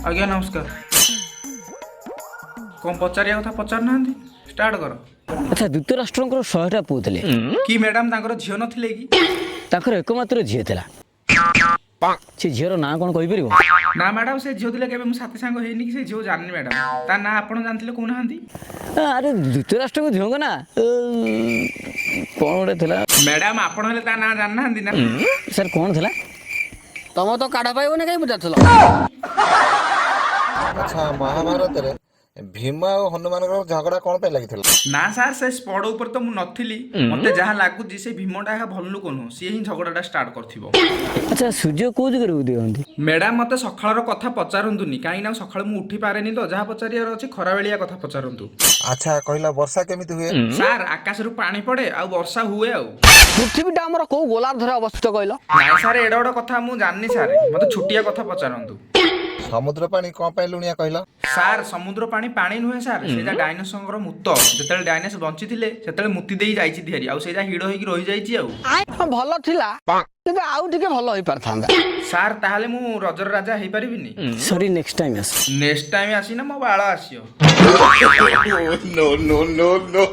आज्ञा नमस्कार। कौन पचारिया कथा पचार ना स्टार्ट कर। अच्छा धृतराष्ट्रंकर 100टा पुଅ ଥିଲେ कि मैडम तांकर झियो नथिले कि ତାଙ୍କର एकमात्र ଝିଅ ଥିଲା। ସେ ଝିଅର ନାଁ କ'ଣ କହିପାରିବ? ना मैडम से झियो थिले केबे मु साथी सांग हेइनी कि से झियो जाननी मैडम ता ना आपण जानथिले कोन हांती ଆରେ ଧୃତରାଷ୍ଟ୍ରଙ୍କ ଝିଅଙ୍କ ନା କ'ଣ ଗୋଟେ ଥିଲା मैडम आपण हेले ता ना जानना हांती ना ସାର୍ କ'ଣ ଥିଲା? ତମ ତ କାଢ ପାଇବନି କାହିଁ ବୁଝାଥିଲ। ଆଚ୍ଛା ମହାଭାରତରେ ଭୀମ ଆଉ ହନୁମାନଙ୍କର ଝଗଡ଼ା କ'ଣ ପାଇଁ ଲାଗିଥିଲା? ना सर से स्पॉट ऊपर तो मु नथिली मते जहा लागु से भीमटा हा भल्लु कोन से ही झगड़ाटा स्टार्ट करथिबो। ଆଚ୍ଛା ସୂର୍ଯ୍ୟ କୋଉ ଦିଗରେ ଉଦୟ ହୁଅନ୍ତି? मैडम मते सखाळर कथा पचारंतुनी काई ना सखाळ मु उठी पारेनी तो जहा पचारियार अछि खराबेलिया कथा पचारंतु। ଆଚ୍ଛା କହିଲ ବର୍ଷା କେମିତି ହୁଏ? सर आकाश रु पानी पड़े आ वर्षा हुए आ ପୃଥିବୀଟା ଆମର କୋଉ ଗୋଲାର୍ଦ୍ଧରେ ଅବସ୍ଥିତ କହିଲ? ନାଇଁ ସାର୍ ଏଡା ଗୋଟେ କଥା ମୁଁ ଜାଣିନି ସାର୍ ମତେ ଛୋଟିଆ କଥା ପଚାରନ୍ତୁ। ସମୁଦ୍ର ପାଣି କ'ଣ ପାଇଁ ଲୁଣିଆ କହିଲ? ସାର୍ ସମୁଦ୍ର ପାଣି ପାଣି ନୁହେଁ ସାର୍ ସେଇଟା ଡାଇନୋସରଙ୍କର ମୁତ ଯେତେବେଳେ ଡାଇନୋସର ବଞ୍ଚିଥିଲେ ସେତେବେଳେ ମୁତି ଦେଇ ଯାଇଛି ଧିଆରି ଆଉ ସେଇଟା ହିଡ଼ ହେଇକି ରହିଯାଇଛି ଆଉ। ହଁ, ଭଲ ଥିଲା କିନ୍ତୁ ଆଉ ଟିକେ ଭଲ ହେଇପାରିଥାନ୍ତା। ସାର୍ ତାହେଲେ ମୁଁ ରଜର ରାଜା ହେଇପାରିବିନି? ସରି ନେକ୍ସଟ ଟାଇମ୍ ଆସ। ନେକ୍ସଟ ଟାଇମ୍ ଆସିନା ମୋ ବାଳ ଆସିବ। No, no, no, no.